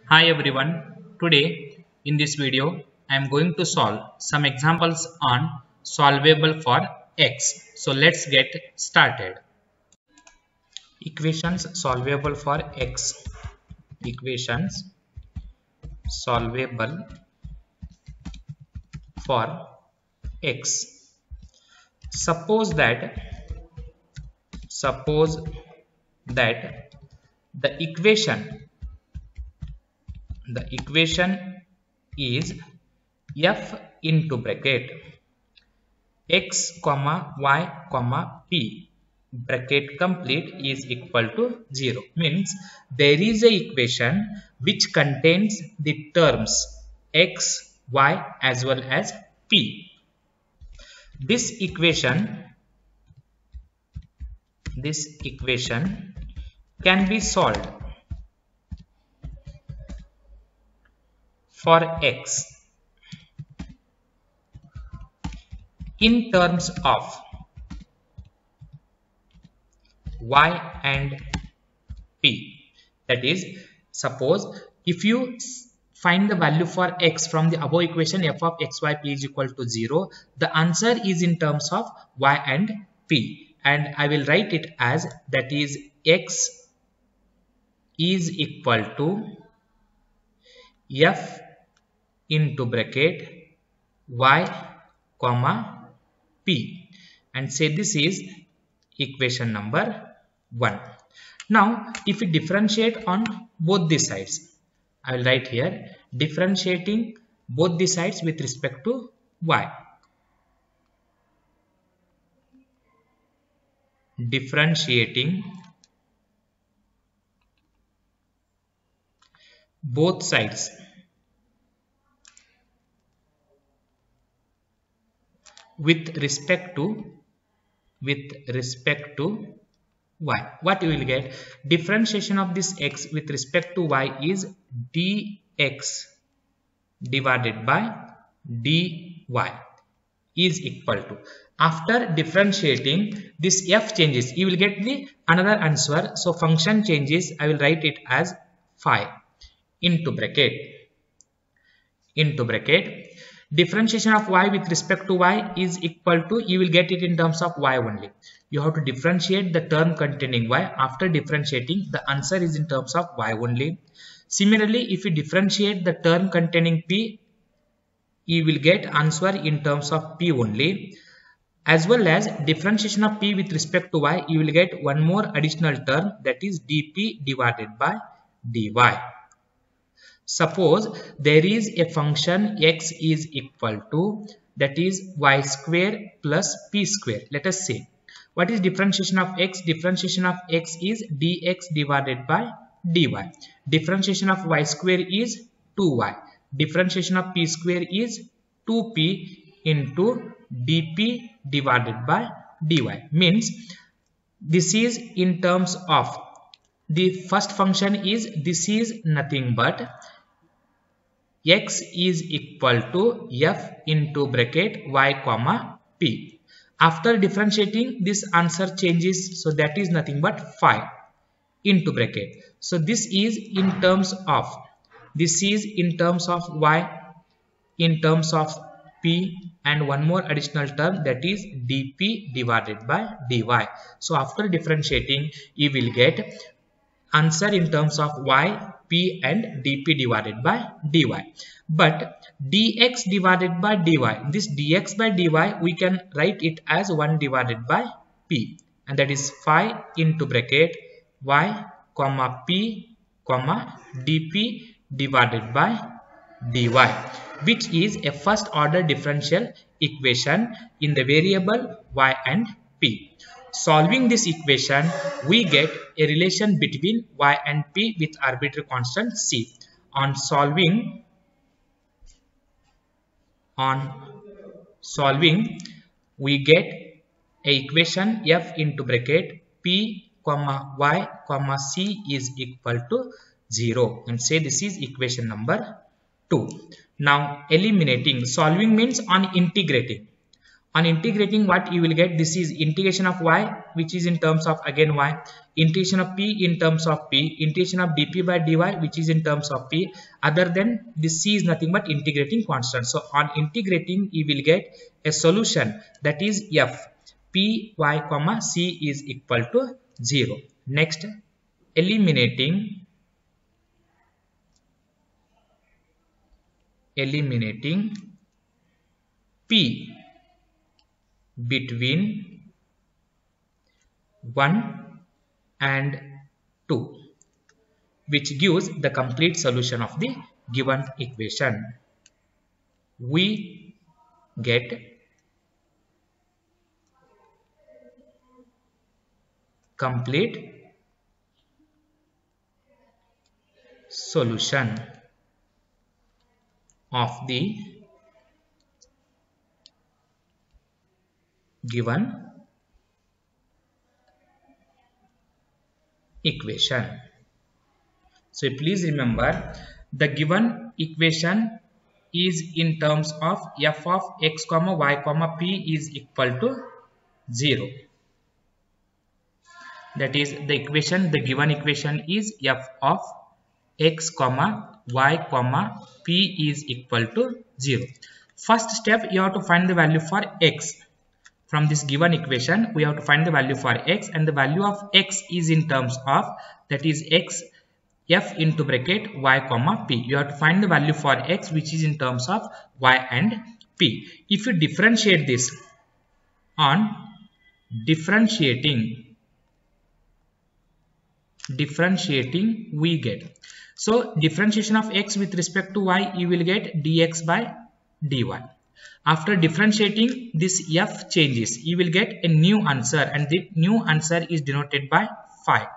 Hi everyone, today in this video I am going to solve some examples on solvable for x. So let's get started. Equations solvable for x. Equations solvable for x. Suppose that the equation is f into bracket x comma y comma p bracket complete is equal to 0, means there is a equation which contains the terms x, y as well as p. This equation can be solved for x in terms of y and p. That is, suppose if you find the value for x from the above equation f of x y p is equal to 0, the answer is in terms of y and p, and I will write it as, that is, x is equal to f into bracket y comma p, and say this is equation number 1. Now if we differentiate on both the sides, I will write here differentiating both the sides with respect to y. Differentiating both sides with respect to y. What you will get? Differentiation of this x with respect to y is dx divided by dy is equal to, after differentiating this f changes, you will get the another answer. So function changes, I will write it as phi into bracket differentiation of y with respect to y is equal to, you will get it in terms of y only. You have to differentiate the term containing y. After differentiating, the answer is in terms of y only. Similarly, if you differentiate the term containing p, you will get answer in terms of p only. As well as differentiation of p with respect to y, you will get one more additional term, that is dp divided by dy. Suppose there is a function x is equal to, that is y square plus p square. Let us see what is differentiation of x. Differentiation of x is dx divided by dy. Differentiation of y square is 2y. Differentiation of p square is 2p into dp divided by dy, means this is in terms of the first function is, this is nothing but x is equal to f into bracket y comma p. After differentiating, this answer changes, so that is nothing but phi into bracket. So this is in terms of y in terms of p, and one more additional term, that is dp divided by dy. So after differentiating, you will get answer in terms of y, p and dp divided by dy. But dx divided by dy, this dx by dy we can write it as 1 divided by p, and that is phi into bracket y comma p comma dp divided by dy, which is a first order differential equation in the variable y and p. Solving this equation, we get a relation between y and p with arbitrary constant c. On solving, we get a equation f into bracket p comma y comma c is equal to 0, and say this is equation number 2. Now eliminating, solving means on integrating. On integrating, what you will get, this is integration of y, which is in terms of again y, integration of p in terms of p, integration of dp by dy, which is in terms of p. Other than this, c is nothing but integrating constant. So on integrating, you will get a solution, that is f py comma c is equal to 0. Next, eliminating p between 1 and 2, which gives the complete solution of the given equation. We get complete solution of the given equation. So please remember, the given equation is in terms of f of x comma y comma p is equal to 0. That is the equation, the given equation is f of x comma y comma p is equal to 0. First step, you have to find the value for x. From this given equation, we have to find the value for x, and the value of x is in terms of, that is x f into bracket y comma p. You have to find the value for x, which is in terms of y and p. If you differentiate this, on differentiating we get, so differentiation of x with respect to y, you will get dx by dy. After differentiating, this f changes, you will get a new answer, and the new answer is denoted by 5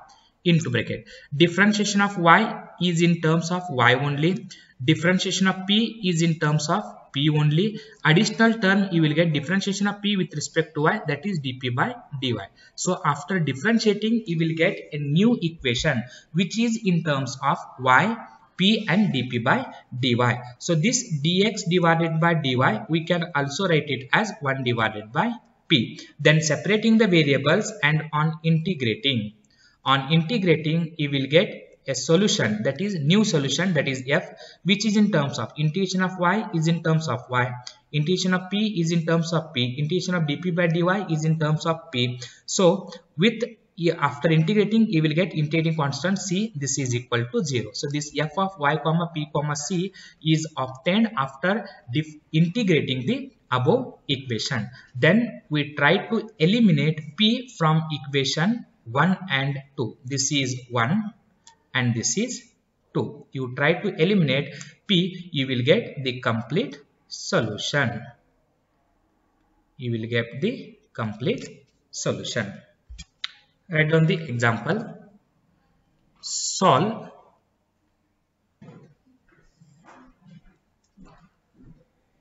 into bracket. Differentiation of y is in terms of y only, differentiation of p is in terms of p only. Additional term, you will get differentiation of p with respect to y, that is dp by dy. So after differentiating, you will get a new equation which is in terms of y, p and dp by dy. So this dx divided by dy, we can also write it as 1 divided by p. Then separating the variables, and on integrating, you will get a solution, that is new solution, that is f, which is in terms of integration of y is in terms of y, integration of p is in terms of p, integration of dp by dy is in terms of p. So with after integrating, you will get integrating constant c, this is equal to 0. So this f of y comma p comma c is obtained after integrating the above equation. Then we try to eliminate p from equation 1 and 2. This is 1 and this is 2. You try to eliminate p, you will get the complete solution. You will get the complete solution. Write down the example. Solve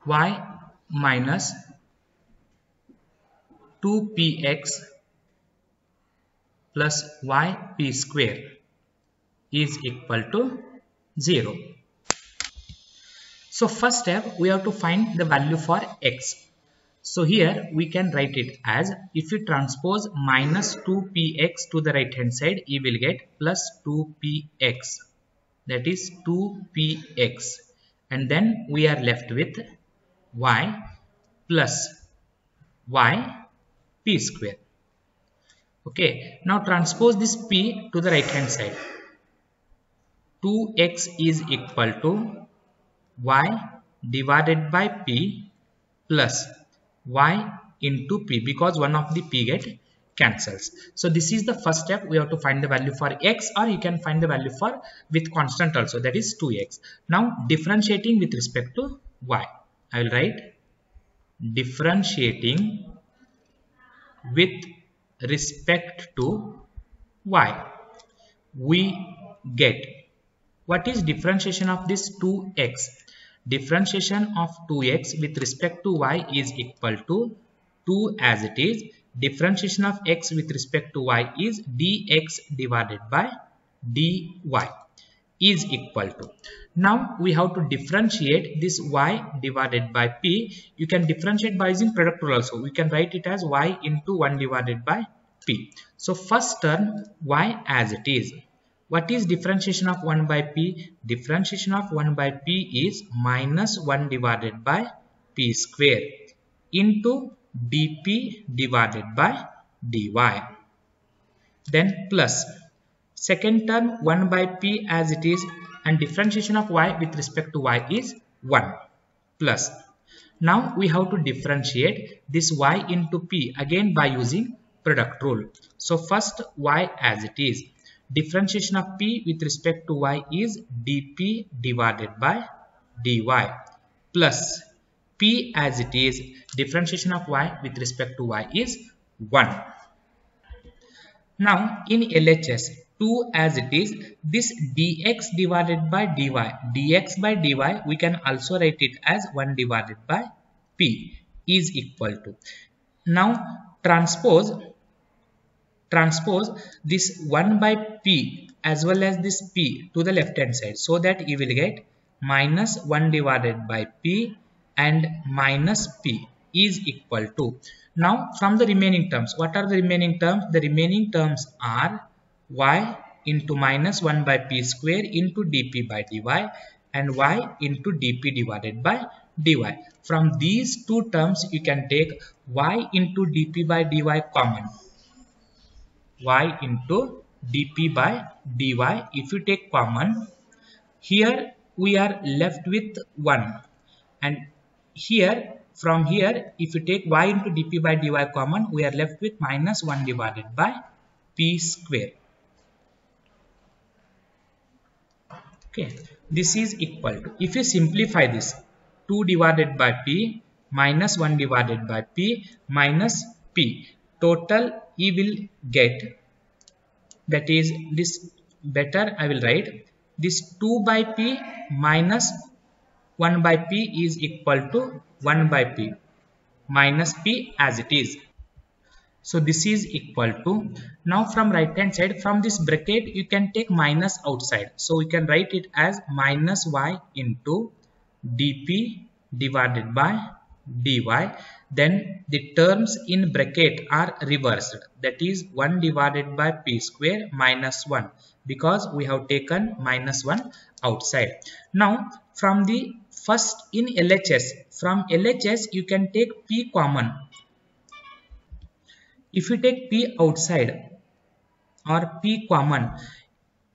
y minus 2px plus yp square is equal to 0. So first step, we have to find the value for x. So here we can write it as, if you transpose minus 2px to the right hand side, you will get plus 2px, that is 2px, and then we are left with y plus yp square. Okay, now transpose this p to the right hand side. 2x is equal to y divided by p plus y into p, because one of the p get cancels. So this is the first step. We have to find the value for x, or you can find the value for with constant also, that is 2x. Now differentiating with respect to y, I will write differentiating with respect to y, we get, what is differentiation of this 2x? Differentiation of 2x with respect to y is equal to 2 as it is. Differentiation of x with respect to y is dx divided by dy. is equal to. Now we have to differentiate this y divided by p. You can differentiate by using product rule also. We can write it as y into 1 divided by p. So first term y as it is. What is differentiation of 1 by p? Differentiation of 1 by p is minus 1 divided by p square into dp divided by dy. Then plus second term 1 by p as it is, and differentiation of y with respect to y is 1 plus. Now we have to differentiate this y into p again by using product rule. So first y as it is. Differentiation of p with respect to y is dp divided by dy plus p as it is. Differentiation of y with respect to y is 1. Now in LHS 2 as it is, this dx divided by dy, dx by dy we can also write it as 1 divided by p is equal to. Now transpose this 1 by p as well as this p to the left hand side, so that you will get minus 1 divided by p and minus p is equal to. Now from the remaining terms, what are the remaining terms? The remaining terms are y into minus 1 by p square into dp by dy and y into dp divided by dy. From these two terms you can take y into dp by dy common. Y into dp by dy, if you take common, here we are left with 1, and here from here if you take y into dp by dy common, we are left with minus 1 divided by p square. Okay, this is equal to, if you simplify this, 2 divided by p minus 1 divided by p minus p, total you will get, that is this, better I will write this 2 by p minus 1 by p is equal to 1 by p minus p as it is. So this is equal to, now from right hand side, from this bracket you can take minus outside, so we can write it as minus y into dp divided by dy. Then the terms in bracket are reversed, that is 1 divided by p square minus 1, because we have taken minus 1 outside. Now from the first in LHS, from LHS you can take p common. If you take p outside or p common,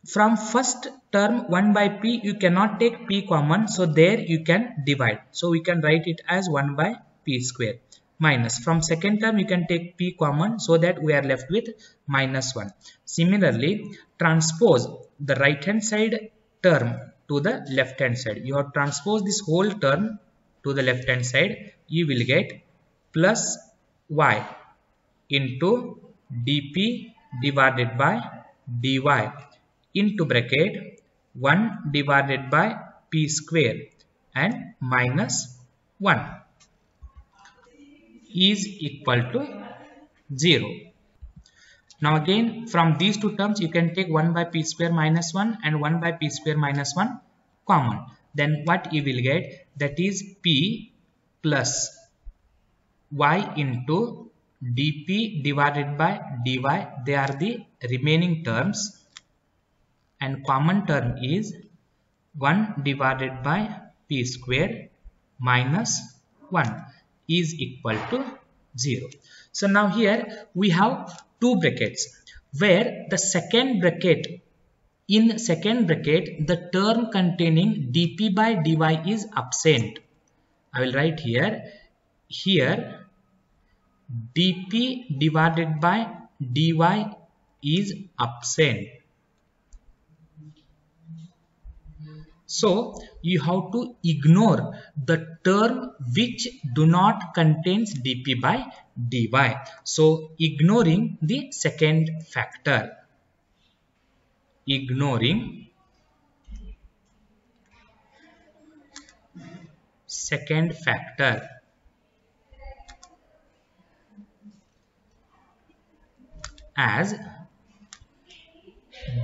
from first term 1 by p you cannot take p common, so there you can divide, so we can write it as 1 by p square minus, from second term you can take p common, so that we are left with minus 1. Similarly, transpose the right hand side term to the left hand side. You have transposed this whole term to the left hand side, you will get plus y into dp divided by dy into bracket 1 divided by p square and minus 1 is equal to 0. Now again from these two terms you can take 1 by p square minus 1 and 1 by p square minus 1 common. Then what you will get, that is p plus y into dp divided by dy, they are the remaining terms, and common term is 1 divided by p square minus 1 is equal to 0. So now here we have two brackets, where the second bracket, in second bracket the term containing dp by dy is absent. I will write here dp divided by dy is absent. So you have to ignore the term which do not contains dp by dy. So ignoring the second factor. Ignoring second factor. As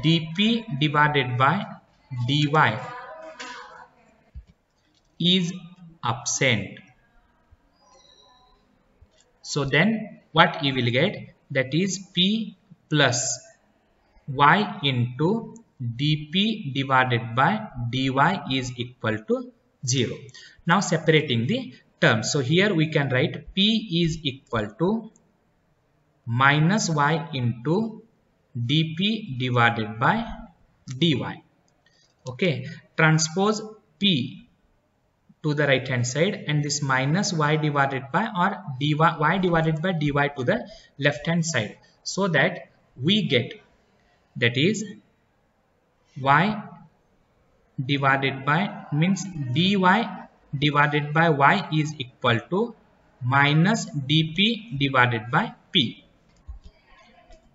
dp divided by dy is absent. So then what you will get, that is p plus y into dp divided by dy is equal to 0. Now separating the terms. So here we can write p is equal to minus y into dp divided by dy. Okay, transpose p to the right hand side and this minus y divided by or dy y divided by dy to the left hand side, so that we get, that is y divided by means dy divided by y is equal to minus dp divided by p.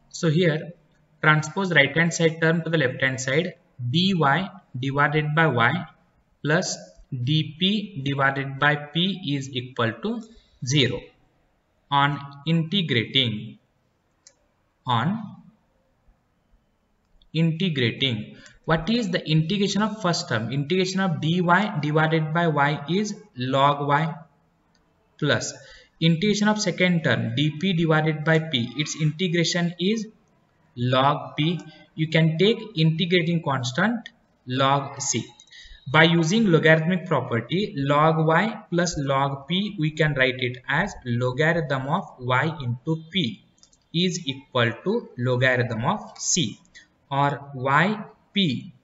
So here transpose right hand side term to the left hand side, dy divided by y plus dp divided by p is equal to 0. On integrating, what is the integration of first term? Integration of dy divided by y is log y, plus integration of second term dp divided by p, its integration is log p. You can take integrating constant log c. By using logarithmic property, log y plus log p, we can write it as logarithm of y into p is equal to logarithm of c, or yp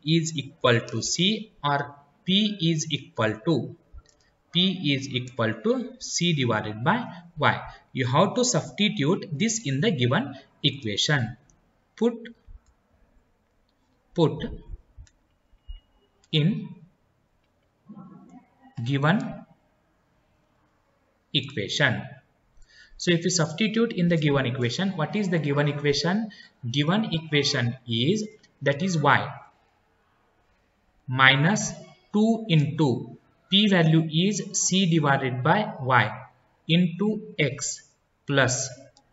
is equal to c, or p is equal to c divided by y. You have to substitute this in the given equation. Put in given equation. So if you substitute in the given equation, what is the given equation? Given equation is, that is y minus 2 into p value is c divided by y into x plus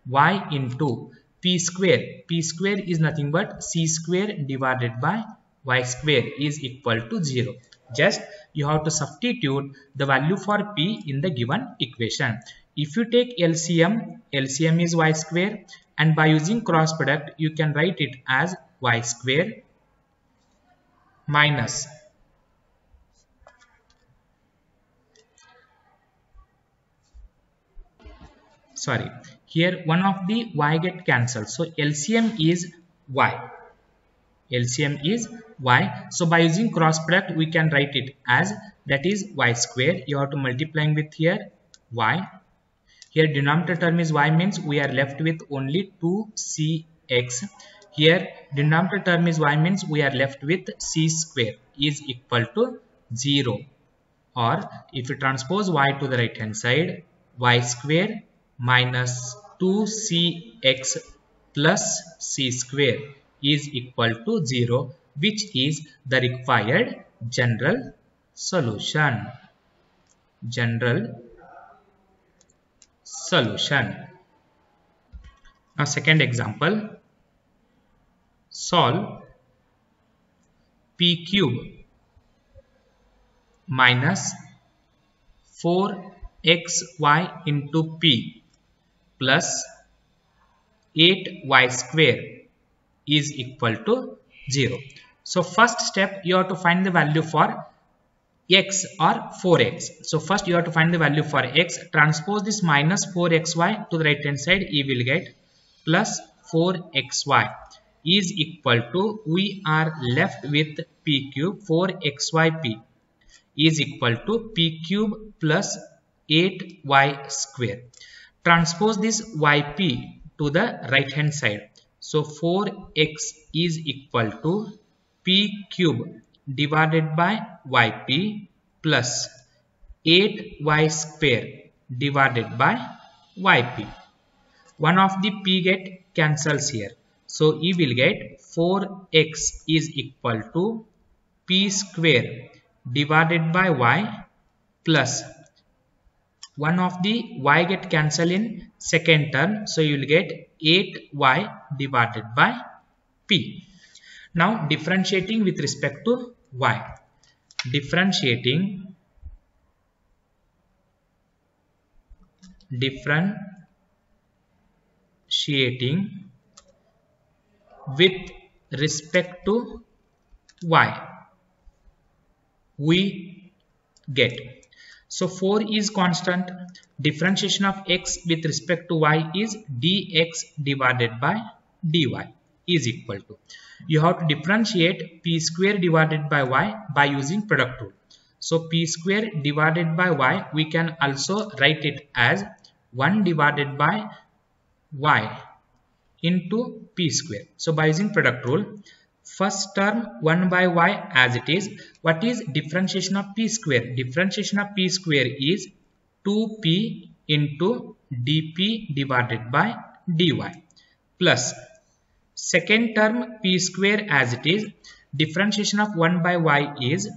y into p square. P square is nothing but c square divided by y square is equal to 0. Just you have to substitute the value for p in the given equation. If you take LCM, LCM is y square, and by using cross product you can write it as y square minus here one of the y get cancelled, so LCM is y. LCM is y. So by using cross product we can write it as, that is y square. You have to multiplying with here y. Here denominator term is y, means we are left with only 2cx. Here denominator term is y, means we are left with c square is equal to 0. Or if you transpose y to the right hand side, y square minus 2cx plus c square is equal to 0, which is the required general solution. Now second example, solve p cube minus 4xy into p plus 8y square is equal to 0. So first step, you have to find the value for x or 4x. So first you have to find the value for x. Transpose this minus 4xy to the right hand side, you will get plus 4xy is equal to, we are left with p cube, 4xyp is equal to p cube plus 8y square. Transpose this yp to the right hand side. So 4x is equal to p cube divided by yp plus 8y square divided by yp. One of the p get cancels here. So you will get 4x is equal to p square divided by y plus one of the y get cancelled in second term. So you will get 8y divided by p. Now differentiating with respect to y. Differentiating with respect to y, we get. So 4 is constant. Differentiation of x with respect to y is dx divided by dy is equal to. You have to differentiate p square divided by y by using product rule. So p square divided by y, we can also write it as 1 divided by y into p square. So by using product rule, first term 1 by y as it is. What is differentiation of p square? Differentiation of p square is 2p into dp divided by dy plus second term p square as it is. Differentiation of 1 by y is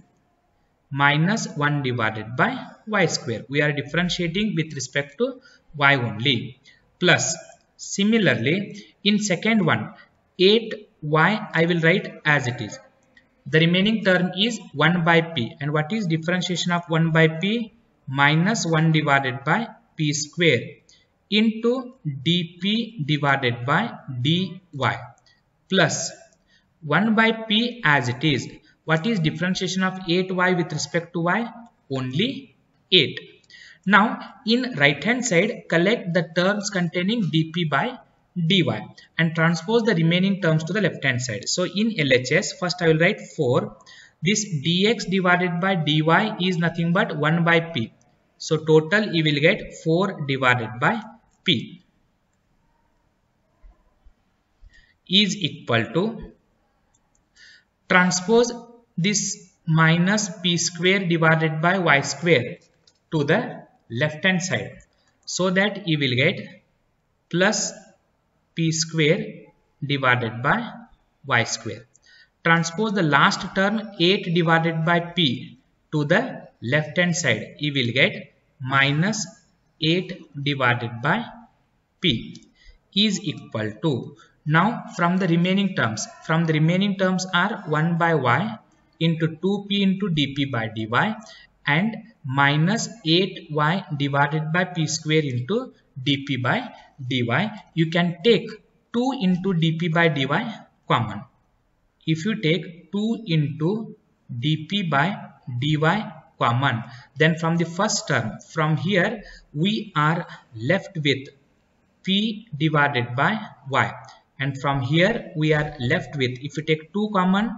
minus 1 divided by y square. We are differentiating with respect to y only. Plus similarly in second one 8y I will write as it is. The remaining term is 1 by p, and what is differentiation of 1 by p? Minus 1 divided by p square into dp divided by dy plus 1 by p as it is. What is differentiation of 8y with respect to y? Only 8. Now in right hand side, collect the terms containing dp by dy and transpose the remaining terms to the left hand side. So in LHS, first I will write 4. This dx divided by dy is nothing but 1 by p. So total you will get 4 divided by p is equal to, transpose this minus p square divided by y square to the left hand side, so that you will get plus p square divided by y square. Transpose the last term 8 divided by p to the left hand side, you will get minus 8 divided by p is equal to. Now from the remaining terms are 1 by y into 2p into dp by dy and minus 8y divided by p square into dp by dy. You can take 2 into dp by dy common. If you take 2 into dp by dy common, then from the first term, from here we are left with p divided by y, and from here we are left with, if you take 2 common,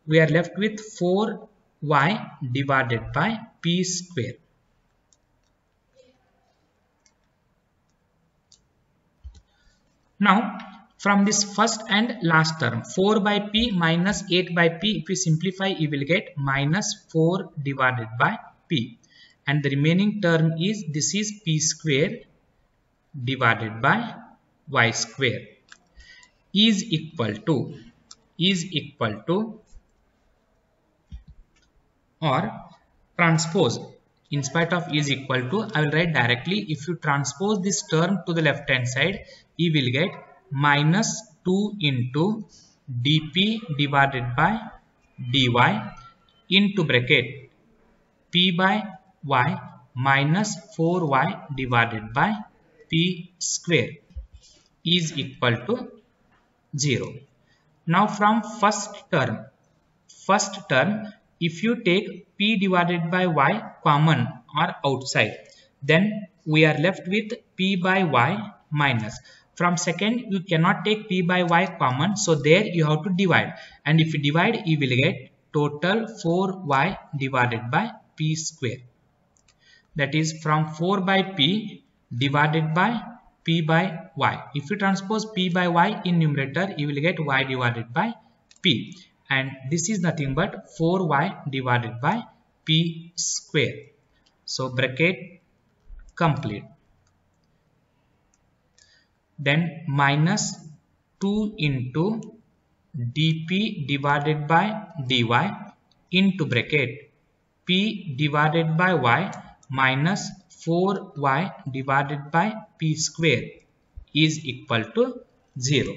we are left with 4y divided by p square. Now from this first and last term, 4 by p minus 8 by p, if we simplify you will get minus 4 divided by p, and the remaining term is, this is p square divided by y square is equal to or transpose. In spite of is equal to, I will write directly. If you transpose this term to the left hand side, you will get minus 2 into dp divided by dy into bracket p by y minus 4y divided by p square is equal to 0. Now from first term, if you take p divided by y common or outside, then we are left with p by y minus. From second, you cannot take p by y common, so there you have to divide, and if you divide you will get total 4y divided by p square. That is from 4 by p divided by p by y. If you transpose p by y in numerator, you will get y divided by p, and this is nothing but 4y divided by p square. So bracket complete. Then minus 2 into dp divided by dy into bracket p divided by y minus 4y divided by p square is equal to 0.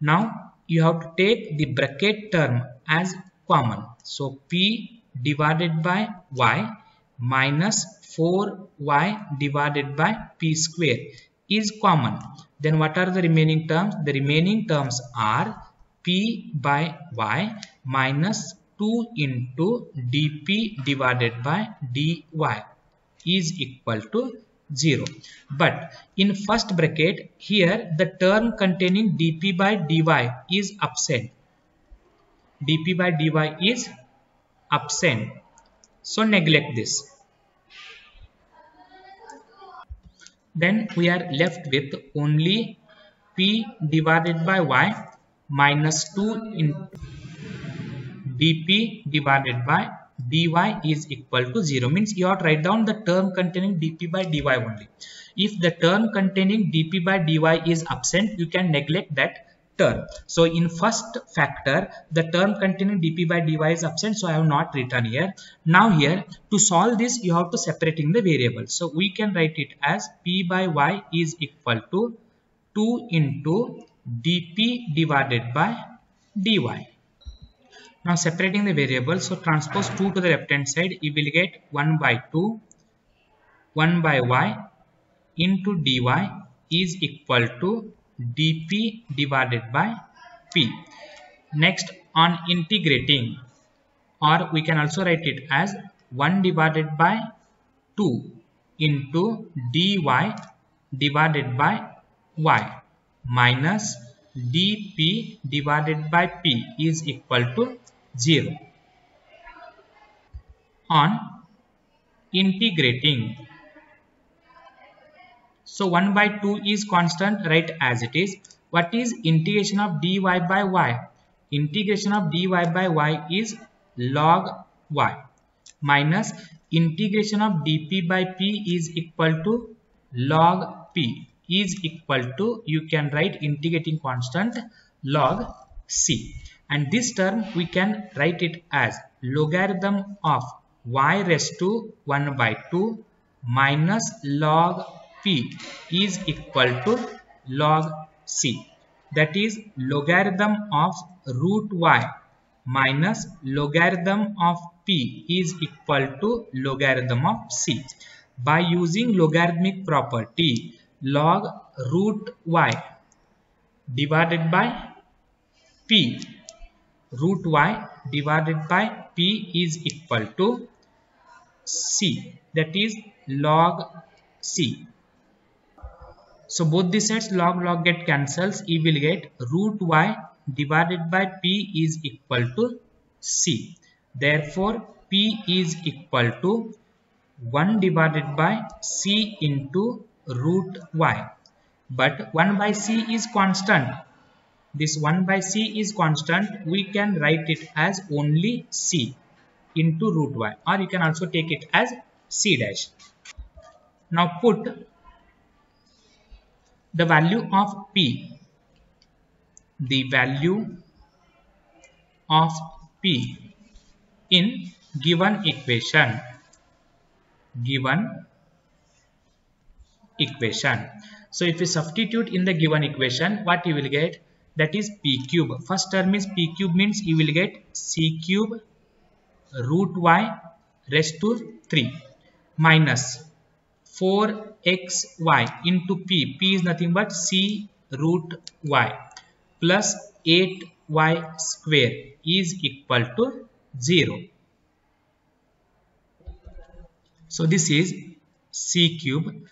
Now you have to take the bracket term as common. So p divided by y minus 4y divided by p square is common. Then what are the remaining terms? The remaining terms are p by y minus 2 into dp divided by dy is equal to 0. But in first bracket here the term containing dp by dy is absent. dp by dy is absent. So neglect this. Then we are left with only p divided by y minus 2 into dp divided by dy is equal to 0. Means you have to write down the term containing dp by dy only. If the term containing dp by dy is absent, you can neglect that term. So in first factor, the term containing dp by dy is absent, so I have not written here. Now here, to solve this, you have to separating the variables. So we can write it as p by y is equal to 2 into dp divided by dy. Now separating the variables, so transpose 2 to the left hand side, you will get 1 by 2, 1 by y into dy is equal to dp divided by p. Next, on integrating, or we can also write it as 1 divided by 2 into dy divided by y minus dp divided by p is equal to 0. On integrating, so 1 by 2 is constant, right, as it is. What is integration of dy by y? Integration of dy by y is log y minus integration of dp by p is equal to log p is equal to, you can write integrating constant log c. And this term we can write it as logarithm of y raised to 1 by 2 minus log p is equal to log c. That is logarithm of root y minus logarithm of p is equal to logarithm of c. By using logarithmic property, log root y divided by p, root y divided by p is equal to c, that is log c. So both the sides log get cancels, you will get root y divided by p is equal to c. Therefore p is equal to 1 divided by c into root y. But 1 by c is constant. This 1 by c is constant. We can write it as only c into root y, or you can also take it as c dash. Now put the value of p, the value of p in given equation. So if you substitute in the given equation, what you will get? That is p cube. First term is p cube, means you will get c cube root y raised to 3 minus 4xy into p. P is nothing but c root y plus 8y square is equal to 0. So this is c cube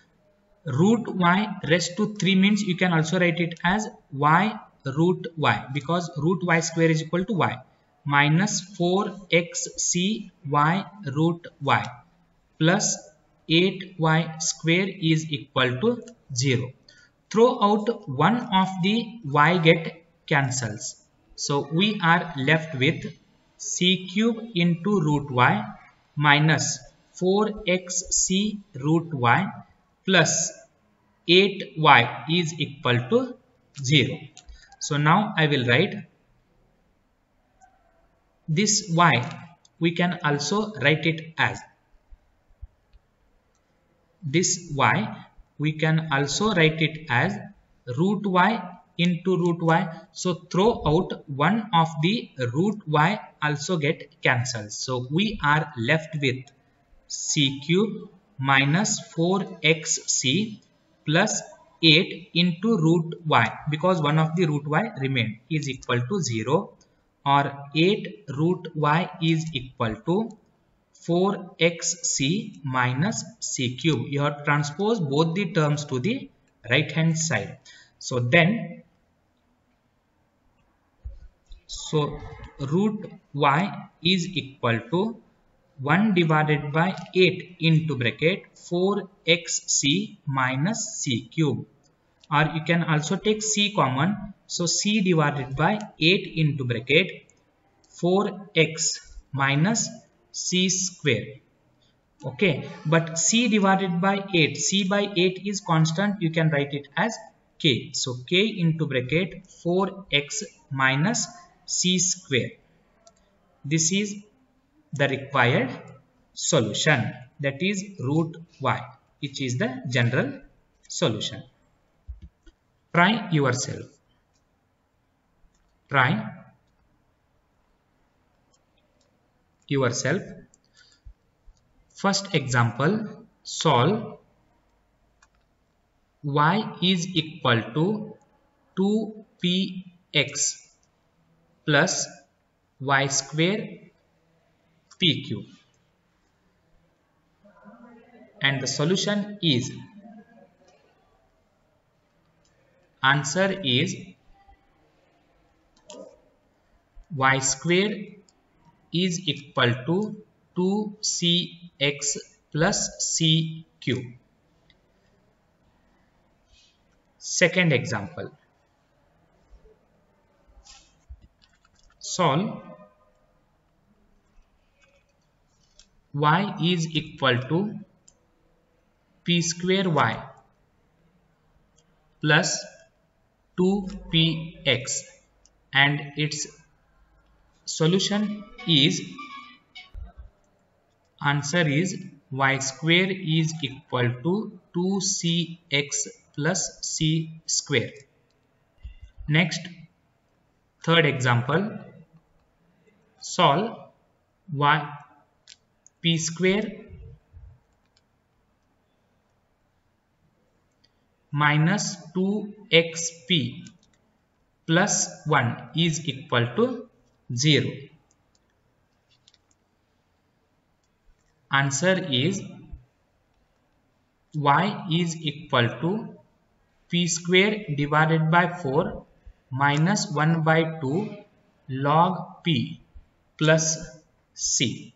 root y raised to 3 means you can also write it as y root y, because root y square is equal to y, minus 4xc y root y plus 8y square is equal to 0. Throw out one of the y get cancels. So we are left with c cube into root y minus 4xc root y plus 8y is equal to 0. So now I will write this y, we can also write it as this y, we can also write it as root y into root y. So throw out one of the root y also get cancelled. So we are left with c cube minus 4xc plus 8 into root y, because one of the root y remained, is equal to 0, or 8 root y is equal to 4xc minus c cube. You have to transpose both the terms to the right hand side. So then, root y is equal to 1 divided by 8 into bracket 4xc minus c cube, or you can also take c common. So c divided by 8 into bracket 4x minus c square. Okay, but c divided by 8, c by 8 is constant, you can write it as k. So k into bracket 4x minus c square. This is the required solution, that is root y, which is the general solution. Try yourself. Try yourself. First example, solve y is equal to 2px plus y square pq, and the solution is, answer is y square is equal to 2cx plus cq. Second example, solve y is equal to p square y plus 2px, and its solution is, answer is y square is equal to 2cx plus c square. Next, third example, solve y p square minus 2xp plus 1 is equal to 0. Answer is y is equal to p square divided by 4 minus 1 by 2 log p plus c.